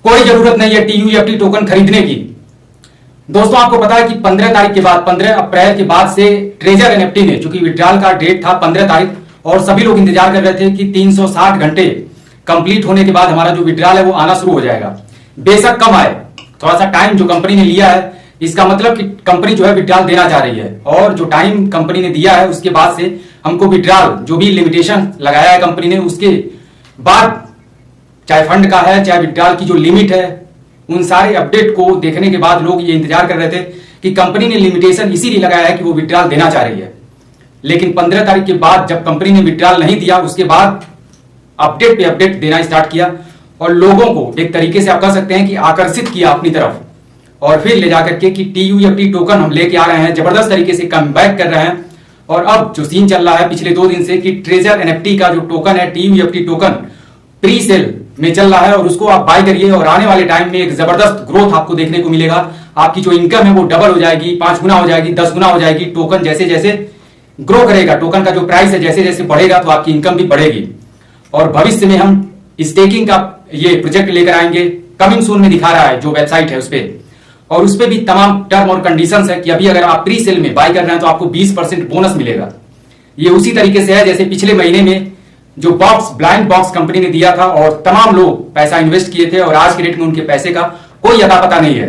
कोई जरूरत नहीं है TUEFT टोकन खरीदने की। दोस्तों आपको पता है कि 15 तारीख के बाद 15 अप्रैल के बाद से ट्रेजर एनएफटी ने, चूंकि विड्रॉल का डेट था 15 तारीख और सभी लोग इंतजार कर रहे थे कि 360 घंटे कंप्लीट होने के बाद हमारा जो विड्रॉल है वो आना शुरू हो जाएगा। बेशक कम आए, थोड़ा सा टाइम जो कंपनी ने लिया है इसका मतलब कि कंपनी जो है विड्रॉल देना चाह रही है, और जो टाइम कंपनी ने दिया है उसके बाद से हमको विड्रॉल जो भी लिमिटेशन लगाया है कंपनी ने, उसके बाद चाहे फंड का है चाहे विड्रॉल की जो लिमिट है, उन सारे अपडेट को देखने के बाद लोग ये इंतजार कर रहे थे कि कंपनी ने लिमिटेशन इसीलिए लगाया है कि वो विड्रॉल देना चाह रही है। लेकिन 15 तारीख के बाद जब कंपनी ने विड्रॉल नहीं दिया, उसके बाद अपडेट पे अपडेट देना स्टार्ट किया और लोगों को एक तरीके से आप कह सकते हैं कि आकर्षित किया अपनी तरफ, और फिर ले जाकर के कि TUEFT टोकन हम लेके आ रहे हैं, जबरदस्त तरीके से कम बैक कर रहे हैं। और अब जो सीन चल रहा है पिछले 2 दिन से कि ट्रेजर एनएफटी का जो टोकन है TUEFT टोकन प्री सेल में चल रहा है, और उसको आप बाय करिए और आने वाले टाइम में एक जबरदस्त ग्रोथ आपको देखने को मिलेगा। आपकी जो इनकम है वो डबल हो जाएगी, 5 गुना हो जाएगी, 10 गुना हो जाएगी। टोकन जैसे जैसे ग्रो करेगा, टोकन का जो प्राइस है जैसे जैसे बढ़ेगा तो आपकी इनकम भी बढ़ेगी। और भविष्य में हम स्टेकिंग का ये प्रोजेक्ट लेकर आएंगे, कमिंग सून में दिखा रहा है जो वेबसाइट है उस पर, और उस पर भी तमाम टर्म और कंडीशंस है कि अभी अगर आप प्री सेल में बाय कर रहे हैं तो आपको 20% बोनस मिलेगा। ये उसी तरीके से है जैसे पिछले महीने में जो बॉक्स ब्लाइंड बॉक्स कंपनी ने दिया था और तमाम लोग पैसा इन्वेस्ट किए थे और आज के डेट में उनके पैसे का कोई अता पता नहीं है।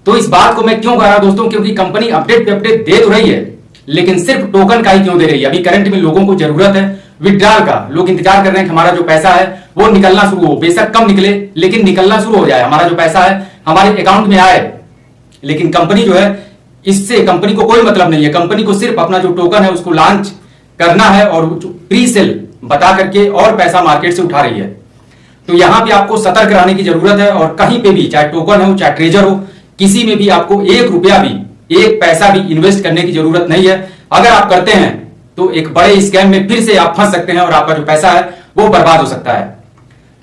तो इस बात को मैं क्यों कह रहा हूं दोस्तों, क्योंकि कंपनी अपडेट पे अपडेट दे तो रही है, लेकिन सिर्फ टोकन का ही क्यों दे रही है। अभी करंट में लोगों को जरूरत है विड्रॉल का, लोग इंतजार कर रहे हैं कि हमारा जो पैसा है वो निकलना शुरू हो, बेशक कम निकले लेकिन निकलना शुरू हो जाए, हमारा जो पैसा है हमारे अकाउंट में आए। लेकिन कंपनी जो है, इससे कंपनी को कोई मतलब नहीं है, कंपनी को सिर्फ अपना जो टोकन है उसको लॉन्च करना है और प्री सेल बता करके और पैसा मार्केट से उठा रही है। तो यहां पे आपको सतर्क रहने की जरूरत है, और कहीं पे भी चाहे टोकन हो चाहे ट्रेजर हो, किसी में भी आपको 1 रुपया भी, 1 पैसा भी इन्वेस्ट करने की जरूरत नहीं है। अगर आप करते हैं तो एक बड़े स्कैम में फिर से आप फंस सकते हैं और आपका जो पैसा है वो बर्बाद हो सकता है।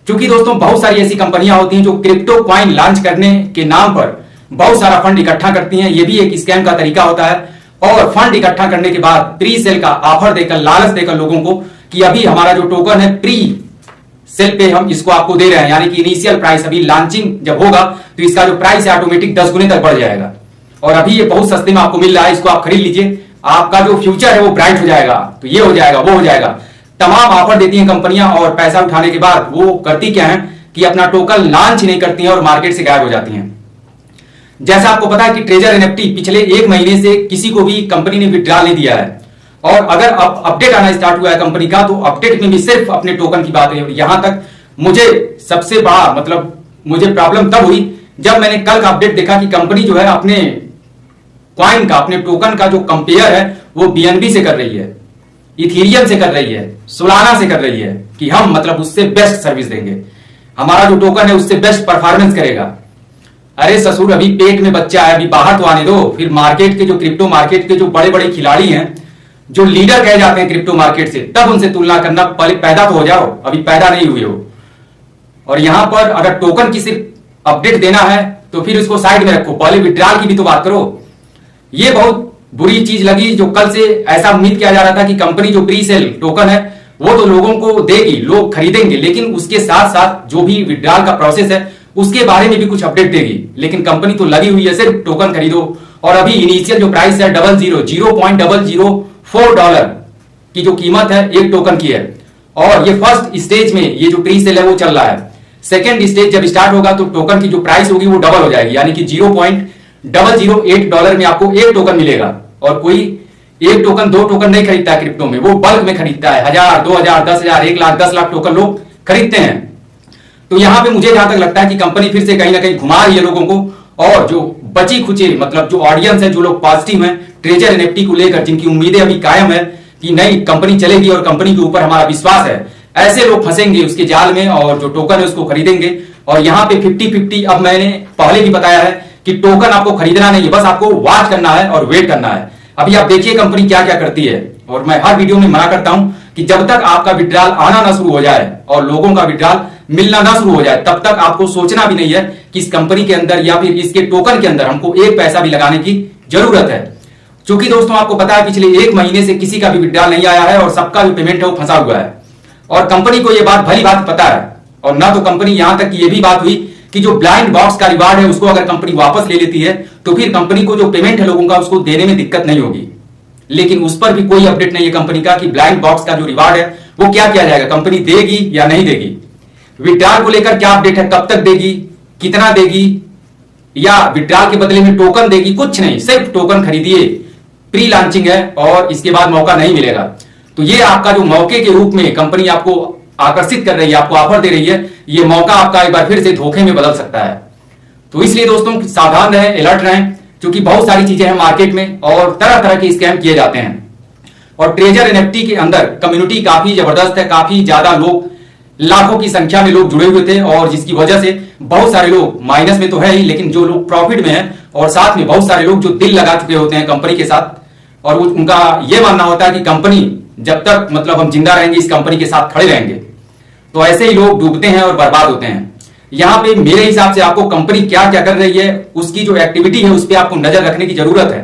क्योंकि दोस्तों बहुत सारी ऐसी कंपनियां होती हैं जो क्रिप्टो कॉइन लॉन्च करने के नाम पर बहुत सारा फंड इकट्ठा करती हैं, ये भी एक स्कैम का तरीका होता है। और फंड इकट्ठा करने के बाद प्री सेल का ऑफर देकर, लालच देकर लोगों को कि अभी हमारा जो टोकन है प्री सेल पे हम इसको आपको दे रहे हैं, यानी कि इनिशियल प्राइस, अभी लॉन्चिंग जब होगा तो इसका जो प्राइस है ऑटोमेटिक 10 गुने तक बढ़ जाएगा, और अभी ये बहुत सस्ते में आपको मिल रहा है, इसको आप खरीद लीजिए, आपका जो फ्यूचर है वो ब्राइट हो जाएगा, तो ये हो जाएगा वो हो जाएगा। तमाम ऑफर देती हैं कंपनियां, और पैसा उठाने के बाद वो करती क्या है कि अपना टोकन लॉन्च ही नहीं करती हैं और मार्केट से गायब हो जाती हैं। जैसा आपको पता है कि ट्रेजर एनएफटी पिछले 1 महीने से किसी को भी कंपनी ने विड्रॉल नहीं दिया है, और अगर अब अपडेट आना स्टार्ट हुआ है कंपनी का तो अपडेट में भी सिर्फ अपने टोकन की बात है। यहां तक मुझे सबसे बड़ा मतलब मुझे प्रॉब्लम तब हुई जब मैंने कल का अपडेट देखा कि कंपनी जो है अपने कॉइन का, अपने टोकन का जो कंपेयर है वो BNB से कर रही है, इथीरियम से कर रही है, सोलाना से कर रही है, कि हम मतलब उससे बेस्ट सर्विस देंगे, हमारा जो टोकन है उससे बेस्ट परफॉर्मेंस करेगा। अरे ससुर, अभी पेट में बच्चा है, अभी बाहर तो आने दो। फिर मार्केट के जो क्रिप्टो मार्केट के जो बड़े बड़े खिलाड़ी हैं, जो लीडर कहे जाते हैं क्रिप्टो मार्केट से, तब उनसे तुलना करना, पहले पैदा तो हो जाओ, अभी पैदा नहीं हुए हो। और यहां पर अगर टोकन की सिर्फ अपडेट देना है तो फिर उसको साइड में रखो, पहले विड्रॉल की भी तो बात करो। ये बहुत बुरी चीज लगी जो कल से ऐसा उम्मीद किया जा रहा था कि कंपनी जो प्री सेल टोकन है वो तो लोगों को देगी, लोग खरीदेंगे, लेकिन उसके साथ साथ जो भी विड्रॉल का प्रोसेस है उसके बारे में भी कुछ अपडेट देगी। लेकिन कंपनी तो लगी हुई है सिर्फ टोकन खरीदो, और अभी इनिशियल जो प्राइस है 0.004 डॉलर की जो कीमत है एक टोकन की है, और ये फर्स्ट स्टेज में ये जो प्री सेल है वो चल रहा है। सेकेंड स्टेज जब स्टार्ट होगा तो टोकन की जो प्राइस होगी वो डबल हो जाएगी, यानी कि 0.008 डॉलर में आपको एक टोकन मिलेगा। और कोई एक टोकन 2 टोकन नहीं खरीदता है क्रिप्टो में, वो बल्क में खरीदता है, 1000, 2000, 10,000, 1 लाख, 10 लाख टोकन लोग खरीदते हैं। तो यहां पे मुझे जहां तक लगता है कि कंपनी फिर से कहीं ना कहीं घुमा रही है लोगों को, और जो बची खुची मतलब जो ऑडियंस है, जो लोग पॉजिटिव हैं ट्रेजर एनएफटी को लेकर, जिनकी उम्मीदें अभी कायम है कि नहीं कंपनी चलेगी और कंपनी के ऊपर हमारा विश्वास है, ऐसे लोग फंसेंगे उसके जाल में और जो टोकन है उसको खरीदेंगे। और यहां पे 50-50, अब मैंने पहले भी बताया है कि टोकन आपको खरीदना नहीं है, बस आपको वॉच करना है और वेट करना है। अभी आप देखिए कंपनी क्या क्या करती है, और मैं हर वीडियो में मना करता हूं कि जब तक आपका विड्रॉल आना ना शुरू हो जाए और लोगों का विड्रॉल मिलना ना शुरू हो जाए, तब तक आपको सोचना भी नहीं है कि इस कंपनी के अंदर या फिर इसके टोकन के अंदर हमको 1 पैसा भी लगाने की जरूरत है। क्योंकि दोस्तों आपको पता है पिछले 1 महीने से किसी का भी विड्रॉल नहीं आया है, और सबका जो पेमेंट है वो फंसा हुआ है, और कंपनी को यह बात भली बात पता है। और ना तो कंपनी यहां तक कि यह भी बात हुई कि जो ब्लाइंड बॉक्स का रिवार्ड है उसको अगर कंपनी वापस ले लेती है तो फिर कंपनी को जो पेमेंट है लोगों का उसको देने में दिक्कत नहीं होगी। लेकिन उस पर भी कोई अपडेट नहीं है कंपनी का कि ब्लाइंड बॉक्स का जो रिवार्ड है वो क्या किया जाएगा, कंपनी देगी या नहीं देगी। विड्रॉल को लेकर क्या अपडेट है, कब तक देगी, कितना देगी, या विड्रॉल के बदले में टोकन देगी, कुछ नहीं, सिर्फ टोकन खरीदिए। प्री लॉन्चिंग है और इसके बाद मौका नहीं मिलेगा। तो ये आपका जो मौके के रूप में कंपनी आपको आकर्षित कर रही है, आपको ऑफर दे रही है, ये मौका आपका एक बार फिर से धोखे में बदल सकता है। तो इसलिए दोस्तों सावधान रहें, अलर्ट रहें, क्योंकि बहुत सारी चीजें हैं मार्केट में और तरह तरह के स्कैम किए जाते हैं। और ट्रेजर एनएफटी के अंदर कम्युनिटी काफी जबरदस्त है, काफी ज्यादा लोग, लाखों की संख्या में लोग जुड़े हुए थे और जिसकी वजह से बहुत सारे लोग माइनस में तो है ही, लेकिन जो लोग प्रॉफिट में हैं और साथ में बहुत सारे लोग जो दिल लगा चुके होते हैं कंपनी के साथ, और उनका यह मानना होता है कि कंपनी जब तक मतलब हम जिंदा रहेंगे इस कंपनी के साथ खड़े रहेंगे। तो ऐसे ही लोग डूबते हैं और बर्बाद होते हैं। यहां पे मेरे हिसाब से आपको कंपनी क्या क्या कर रही है, उसकी जो एक्टिविटी है उस पर आपको नजर रखने की जरूरत है।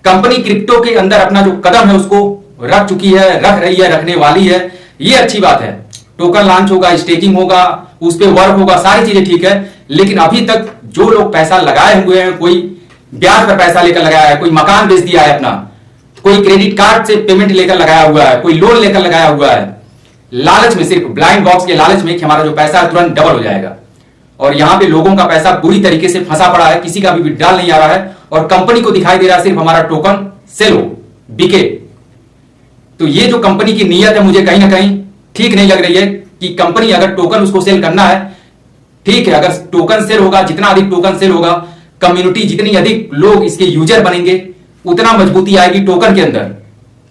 कंपनी क्रिप्टो के अंदर अपना जो कदम है उसको रख चुकी है, रख रही है, रखने वाली है, ये अच्छी बात है। टोकन लॉन्च होगा, स्टेकिंग होगा, उस पर वर्क होगा, सारी चीजें ठीक है। लेकिन अभी तक जो लोग पैसा लगाए हुए हैं, कोई ब्याज पर पैसा लेकर लगाया है, कोई मकान बेच दिया है अपना, कोई क्रेडिट कार्ड से पेमेंट लेकर लगाया हुआ है, कोई लोन लेकर लगाया हुआ है, लालच में, सिर्फ ब्लाइंड बॉक्स के लालच में कि हमारा जो पैसा है तुरंत डबल हो जाएगा। और यहां पे लोगों का पैसा पूरी तरीके से फंसा पड़ा है, किसी का भी विड्रॉल नहीं आ रहा है और कंपनी को दिखाई दे रहा है सिर्फ हमारा टोकन सेल हो, बिके। तो ये जो कंपनी की नीयत है मुझे कहीं ना कहीं ठीक नहीं लग रही है कि कंपनी अगर टोकन उसको सेल करना है, ठीक है, अगर टोकन सेल होगा, जितना अधिक टोकन सेल होगा, कम्युनिटी जितनी अधिक लोग इसके यूजर बनेंगे, उतना मजबूती आएगी टोकन के अंदर।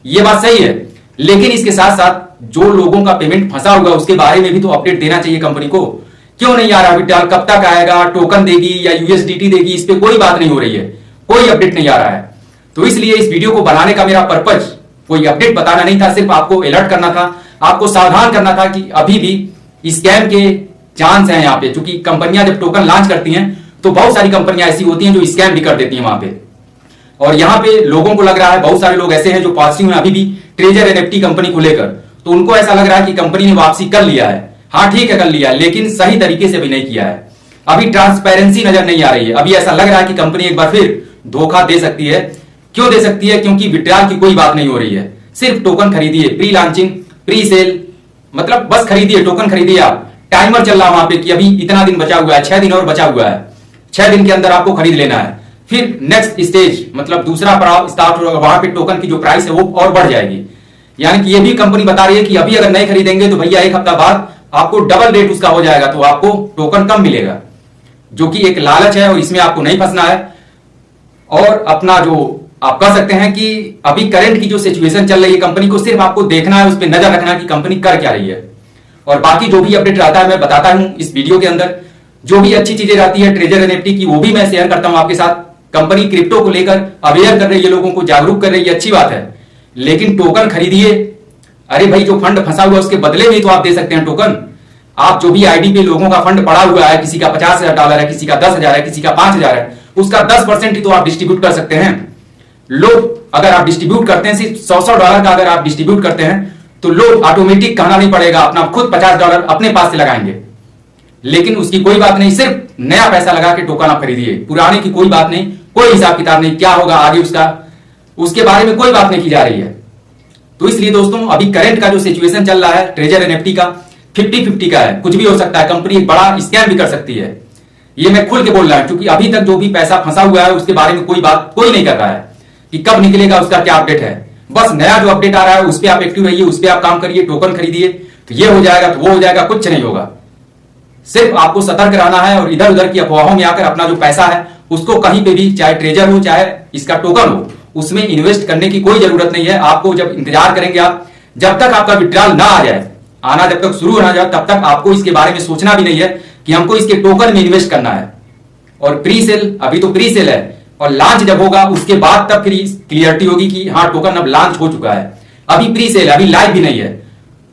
यह बात सही है, लेकिन इसके साथ साथ जो लोगों का पेमेंट फंसा होगा उसके बारे में भी तो अपडेट देना चाहिए कंपनी को। क्यों नहीं आ रहा विड्रॉल, कब तक आएगा, टोकन देगी या यूएसडीटी देगी, इस पर कोई बात नहीं हो रही है, कोई अपडेट नहीं आ रहा है। तो इसलिए इस वीडियो को बनाने का मेरा पर्पज कोई अपडेट बताना नहीं था, सिर्फ आपको अलर्ट करना था, आपको सावधान करना था कि अभी भी स्कैम के चांस हैं यहाँ पे। क्योंकि कंपनियां जब टोकन लॉन्च करती हैं तो बहुत सारी कंपनियां ऐसी होती हैं जो स्कैम भी कर देती हैं वहां पे। और यहाँ पे लोगों को लग रहा है, बहुत सारे लोग ऐसे हैं जो पॉजिटिव हैं अभी भी ट्रेजर एनएफटी कंपनी को लेकर, तो उनको ऐसा लग रहा है कि कंपनी ने वापसी कर लिया है। हाँ ठीक है, कर लिया है, लेकिन सही तरीके से भी नहीं किया है। अभी ट्रांसपेरेंसी नजर नहीं आ रही है। अभी ऐसा लग रहा है कि कंपनी एक बार फिर धोखा दे सकती है। क्यों दे सकती है? क्योंकि विड्रॉल की कोई बात नहीं हो रही है, सिर्फ टोकन खरीदिए, प्री लॉन्चिंग, प्री सेल, मतलब बस खरीदिए, टोकन खरीदिए। आप टाइमर चल रहा वहां पे कि अभी इतना दिन बचा हुआ है, 6 दिन और बचा हुआ है, 6 दिन के अंदर आपको खरीद लेना है। फिर नेक्स्ट स्टेज मतलब दूसरा पड़ाव स्टार्ट होगा, वहां पे टोकन की जो प्राइस है वो और बढ़ जाएगी। यानी कि ये भी कंपनी बता रही है कि अभी अगर नहीं खरीदेंगे तो भैया एक हफ्ता बाद आपको डबल रेट उसका हो जाएगा, तो आपको टोकन कम मिलेगा, जो कि एक लालच है और इसमें आपको नहीं फंसना है। और अपना जो आप कह सकते हैं कि अभी करंट की जो सिचुएशन चल रही है, कंपनी को सिर्फ आपको देखना है, उस पर नजर रखना है कि कंपनी कर क्या रही है। और बाकी जो भी अपडेट रहता है मैं बताता हूं इस वीडियो के अंदर। जो भी अच्छी चीजें रहती है ट्रेजर एनएफटी की वो भी मैं शेयर करता हूं आपके साथ। कंपनी क्रिप्टो को लेकर अवेयर कर रही है, लोगों को जागरूक कर रही है, अच्छी बात है। लेकिन टोकन खरीदिए। अरे भाई, जो फंड फंसा हुआ है उसके बदले में तो आप दे सकते हैं टोकन। आप जो भी आईडी पे लोगों का फंड पड़ा हुआ है, किसी का $50,000 है, किसी का 10,000 है, किसी का 5,000 है, उसका 10% ही तो आप डिस्ट्रीब्यूट कर सकते हैं। लोग अगर आप डिस्ट्रीब्यूट करते हैं, सिर्फ $100 का अगर आप डिस्ट्रीब्यूट करते हैं तो लोग ऑटोमेटिक कहना नहीं पड़ेगा, अपना खुद $50 अपने पास से लगाएंगे। लेकिन उसकी कोई बात नहीं, सिर्फ नया पैसा लगा के टोकन आप खरीदिए, पुराने की कोई बात नहीं, कोई हिसाब किताब नहीं, क्या होगा आगे उसके बारे में कोई बात नहीं की जा रही है। तो इसलिए दोस्तों अभी करंट का जो सिचुएशन चल रहा है ट्रेजर एनएफटी का 50-50 का है, कुछ भी हो सकता है, कंपनी एक बड़ा स्कैम भी कर सकती है। ये मैं खुल के बोल रहा हूं, क्योंकि अभी तक जो भी पैसा फंसा हुआ है उसके बारे में कोई नहीं कर रहा है कि कब निकलेगा, उसका क्या अपडेट है। बस नया जो अपडेट आ रहा है उस पर आप एक्टिव रहिए, उस पर आप काम करिए, टोकन खरीदिए, तो ये हो जाएगा तो वो हो जाएगा, कुछ नहीं होगा। सिर्फ आपको सतर्क रहना है और इधर उधर की अफवाहों में आकर अपना जो पैसा है उसको कहीं पे भी, चाहे ट्रेजर हो चाहे इसका टोकन हो, उसमें इन्वेस्ट करने की कोई जरूरत नहीं है। आपको जब इंतजार करेंगे आप, जब तक आपका विड्रॉल ना आ जाए, आना जब तक शुरू ना जाए, तब तक आपको इसके बारे में सोचना भी नहीं है कि हमको इसके टोकन में इन्वेस्ट करना है। और प्री सेल, अभी तो प्री सेल है, और लॉन्च जब होगा उसके बाद तब फिर क्लियरिटी होगी कि हाँ टोकन अब लॉन्च हो चुका है। अभी प्री सेल, अभी लाइव भी नहीं है।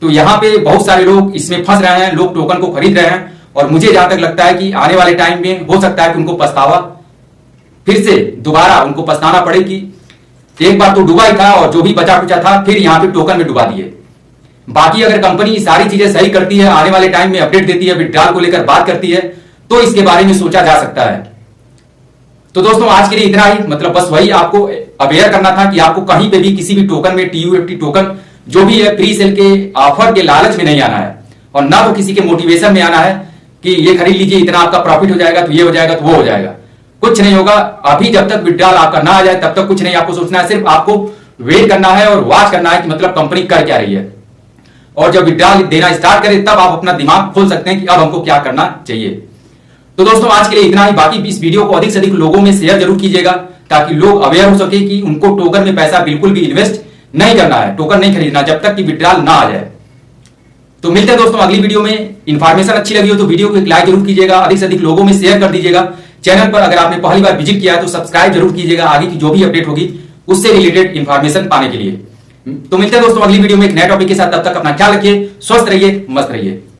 तो यहां पे बहुत सारे लोग इसमें फंस रहे हैं, लोग टोकन को खरीद रहे हैं, और मुझे जहां तक लगता है कि आने वाले टाइम में हो सकता है कि उनको पछतावा, फिर से दोबारा उनको पछताना पड़े कि एक बार तो डूबा ही था और जो भी बचा कुचा था फिर यहां पे टोकन में डुबा दिए। बाकी अगर कंपनी सारी चीजें सही करती है, आने वाले टाइम में अपडेट देती है, विड्रॉल को लेकर बात करती है, तो इसके बारे में सोचा जा सकता है। तो दोस्तों आज के लिए इतना ही, मतलब बस वही आपको अवेयर करना था कि आपको कहीं पे भी किसी भी टोकन में TUFT टोकन जो भी है प्री सेल के ऑफर के लालच में नहीं आना है, और ना तो किसी के मोटिवेशन में आना है कि ये खरीद लीजिए, इतना आपका प्रॉफिट हो जाएगा, तो ये हो जाएगा, तो वो हो जाएगा। कुछ नहीं होगा। अभी जब तक विड्रॉल आपका ना आ जाए तब तक कुछ नहीं आपको सोचना है, सिर्फ आपको वेट करना है और वॉच करना है कि मतलब कंपनी कर क्या रही है, और जब विड्रॉल देना स्टार्ट करे तब आप अपना दिमाग खोल सकते हैं कि अब हमको क्या करना चाहिए। तो दोस्तों आज के लिए इतना ही। बाकी इस वीडियो को अधिक से अधिक लोगों में शेयर जरूर कीजिएगा ताकि लोग अवेयर हो सके कि उनको टोकन में पैसा बिल्कुल भी इन्वेस्ट नहीं करना है, टोकन नहीं खरीदना जब तक कि विड्रॉल ना आ जाए। तो मिलते हैं दोस्तों अगली वीडियो में। इंफॉर्मेशन अच्छी लगी हो तो वीडियो को एक लाइक जरूर कीजिएगा, अधिक से अधिक लोगों में शेयर कर दीजिएगा। चैनल पर अगर आपने पहली बार विजिट किया है तो सब्सक्राइब जरूर कीजिएगा आगे की जो भी अपडेट होगी उससे रिलेटेड इंफॉर्मेशन पाने के लिए। तो मिलते हैं दोस्तों अगली वीडियो में एक नए टॉपिक के साथ। तब तक अपना ख्याल रखिए, स्वस्थ रहिए, मस्त रहिए।